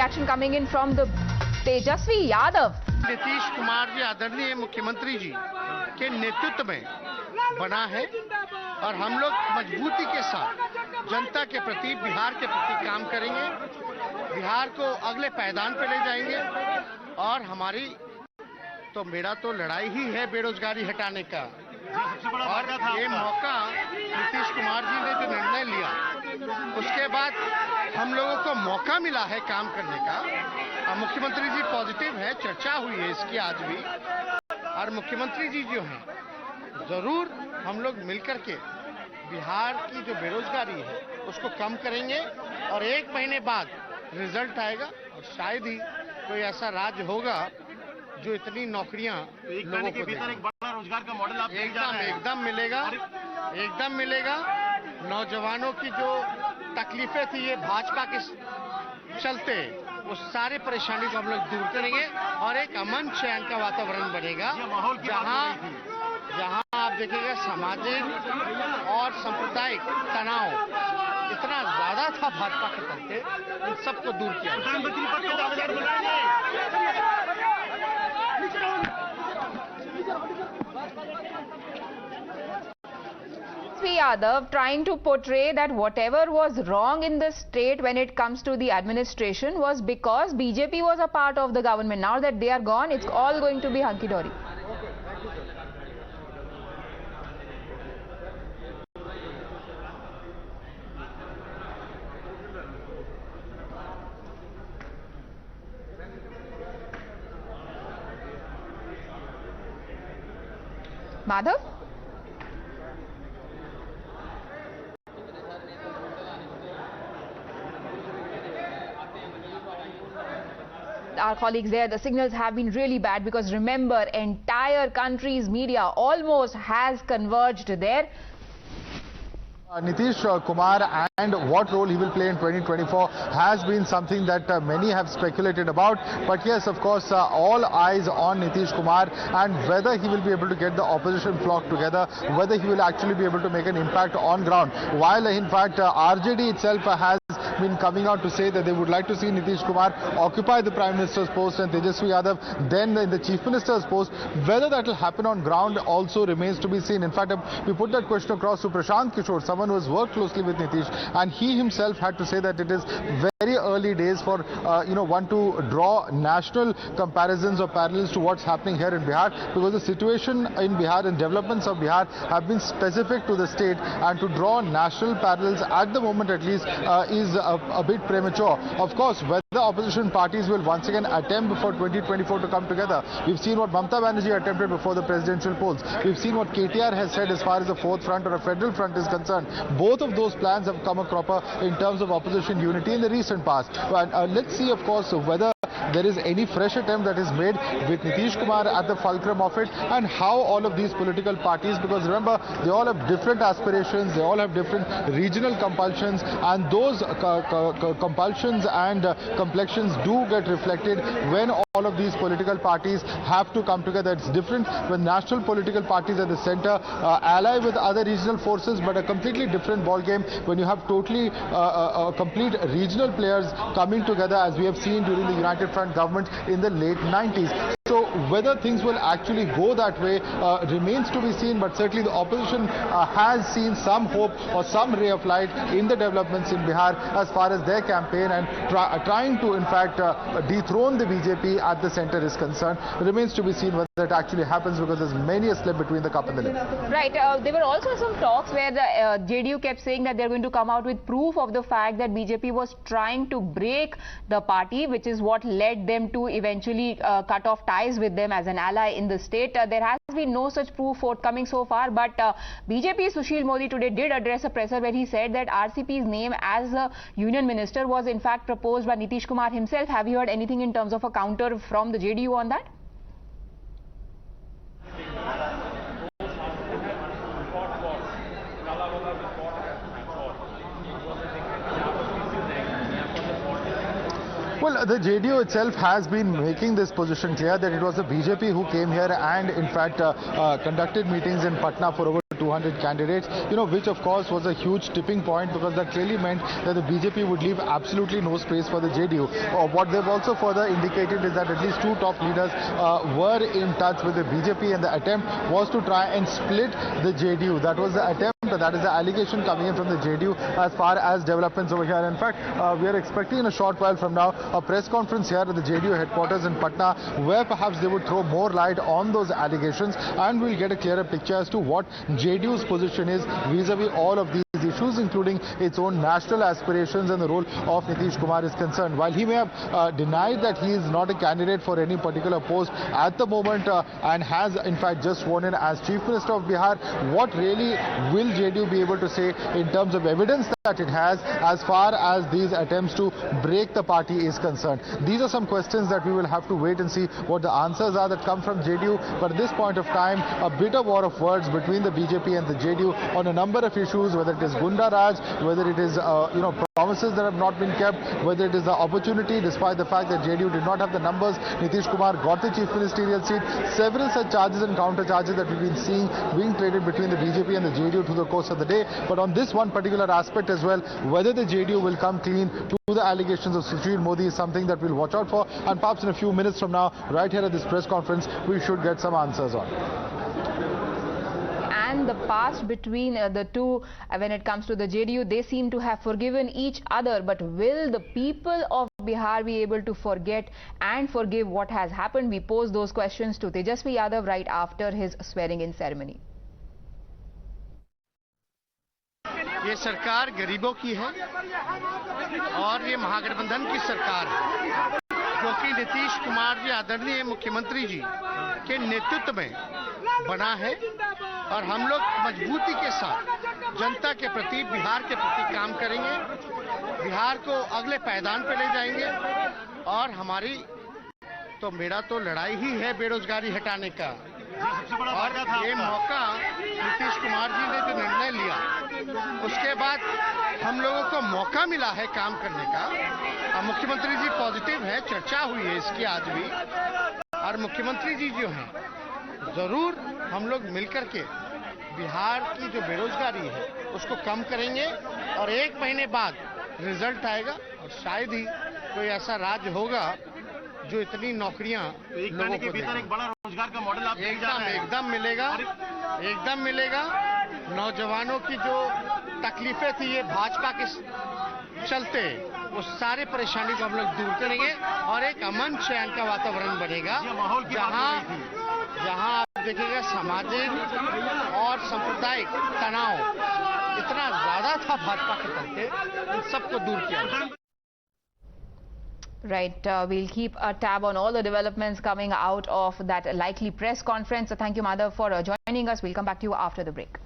reaction coming in from the Tejashwi Yadav. Nitish Kumar ji आदरणीय मुख्यमंत्री जी के नेतृत्व में बना है और हम लोग मजबूती के साथ जनता के प्रति, बिहार के प्रति काम करेंगे, बिहार को अगले पायदान पे ले जाएंगे। और हमारी तो मेरा तो लड़ाई ही है बेरोजगारी हटाने का। और ये मौका नीतीश कुमार जी ने जो निर्णय लिया, उसके बाद हम लोगों को मौका मिला है काम करने का। और मुख्यमंत्री जी पॉजिटिव है, चर्चा हुई है इसकी आज भी। और मुख्यमंत्री जी जो हैं, जरूर हम लोग मिलकर के बिहार की जो बेरोजगारी है उसको कम करेंगे और 1 महीने बाद रिजल्ट आएगा और शायद ही कोई ऐसा राज्य होगा जो इतनी नौकरियां लोगों को भीतर एक बड़ा रोजगार का मॉडल आप एकदम मिलेगा। नौजवानों की जो तकलीफें थी ये भाजपा के चलते, वो सारे परेशानी को हम लोग दूर करेंगे और एक अमन चैन का वातावरण बनेगा, जहां आप देखिएगा सामाजिक और सांप्रदायिक तनाव इतना ज्यादा था भाजपा के चलते, इन सबको दूर किया। Tejashwi Yadav trying to portray that whatever was wrong in the state when it comes to the administration was because BJP was a part of the government. Now that they are gone, it's all going to be hunky-dory. Madhav? Our colleagues there, the signals have been really bad because remember, entire country's media almost has converged there. Nitish Kumar and what role he will play in 2024 has been something that many have speculated about. But yes, of course, all eyes on Nitish Kumar and whether he will be able to get the opposition flock together, whether he will actually be able to make an impact on ground. While in fact RJD itself has been coming out to say that they would like to see Nitish Kumar occupy the Prime Minister's post and Tejashwi Yadav then in the Chief Minister's post. Whether that will happen on ground also remains to be seen. In fact, we put that question across to Prashant Kishore, someone who has worked closely with Nitish, and he himself had to say that it is very early days for one to draw national comparisons or parallels to what's happening here in Bihar, because the situation in Bihar and developments of Bihar have been specific to the state, and to draw national parallels at the moment at least is a bit premature. Of course, whether opposition parties will once again attempt before 2024 to come together. We've seen what Mamata Banerjee attempted before the presidential polls. We've seen what KTR has said as far as the fourth front or a federal front is concerned. Both of those plans have come a cropper in terms of opposition unity in the recent past. And let's see, of course, whether there is any fresh attempt that is made with Nitish Kumar at the fulcrum of it, and how all of these political parties, because remember, they all have different aspirations, they all have different regional compulsions, and those compulsions and complexions do get reflected when all of these political parties have to come together. It's different when national political parties at the center ally with other regional forces, but a completely different ball game when you have totally complete regional players coming together, as we have seen during the United Front government in the late 90s. So whether things will actually go that way remains to be seen, but certainly the opposition has seen some hope or some ray of light in the developments in Bihar as far as their campaign and trying to in fact dethrone the BJP at the center is concerned. Remains to be seen whether it actually happens, because there's many a slip between the cup and the lip. Right. There were also some talks where the JDU kept saying that they're going to come out with proof of the fact that BJP was trying to break the party, which is what led them to eventually cut off ties with them as an ally in the state. There has been no such proof forthcoming so far, but BJP Sushil Modi today did address a presser where he said that RCP's name as a union minister was in fact proposed by Nitish Kumar himself. Have you heard anything in terms of a counter from the JDU on that? Well, the JDU itself has been making this position clear that it was the BJP who came here and in fact conducted meetings in Patna for over 200 candidates, which of course was a huge tipping point, because that clearly meant that the BJP would leave absolutely no space for the JDU. What they've also further indicated is that at least two top leaders were in touch with the BJP, and the attempt was to try and split the JDU. That was the attempt. That is the allegation coming in from the JDU as far as developments over here. In fact, we are expecting in a short while from now a press conference here at the JDU headquarters in Patna, where perhaps they would throw more light on those allegations, and we'll get a clearer picture as to what JDU's position is vis-a-vis all of these issues, including its own national aspirations and the role of Nitish Kumar is concerned. While he may have denied that he is not a candidate for any particular post at the moment and has in fact just sworn in as Chief Minister of Bihar, what really will JDU be able to say in terms of evidence that it has as far as these attempts to break the party is concerned? These are some questions that we will have to wait and see what the answers are that come from JDU. But at this point of time, a bitter war of words between the BJP and the JDU on a number of issues, whether it is Gunda Raj, whether it is promises that have not been kept, whether it is the opportunity, despite the fact that JDU did not have the numbers, Nitish Kumar got the chief ministerial seat. Several such charges and counter charges that we've been seeing being traded between the BJP and the JDU through the course of the day. But on this one particular aspect as well, whether the JDU will come clean to the allegations of Sushil Modi is something that we'll watch out for. And perhaps in a few minutes from now, right here at this press conference, we should get some answers on. And the past between the two, when it comes to the JDU, they seem to have forgiven each other. But will the people of Bihar be able to forget and forgive what has happened? We pose those questions to Tejashwi Yadav right after his swearing-in ceremony. ये सरकार गरीबों की है और ये महागठबंधन की सरकार है, क्योंकि नीतीश कुमार जी आदरणीय मुख्यमंत्री जी के नेतृत्व में बना है और हम लोग मजबूती के साथ जनता के प्रति, बिहार के प्रति काम करेंगे, बिहार को अगले पायदान पे ले जाएंगे। और हमारी मेरा तो लड़ाई ही है बेरोजगारी हटाने का, और ये मौका नीतीश कुमार जी ने जो निर्णय लिया, उसके बाद हम लोगों को मौका मिला है काम करने का। और मुख्यमंत्री जी पॉजिटिव है, चर्चा हुई है इसकी आज भी, और मुख्यमंत्री जी जो हैं जरूर हम लोग मिलकर के बिहार की जो बेरोजगारी है उसको कम करेंगे, और 1 महीने बाद रिजल्ट आएगा और शायद ही कोई ऐसा राज्य होगा जो इतनी नौकरियां लोगों को देगा। एक बड़ा रोजगार का मॉडल आप एकदम मिलेगा। नौजवानों की जो तकलीफें थी ये भाजपा के चलते, वो सारे परेशानी को हम लोग दूर करेंगे और एक अमन चैन का वातावरण बनेगा, जहां आप देखिएगा सामाजिक और सांप्रदायिक तनाव इतना ज्यादा था भाजपा के चलते, इन सबको दूर किया। Right, we'll keep a tab on all the developments coming out of that likely press conference. So thank you, Madhav, for joining us. We'll come back to you after the break.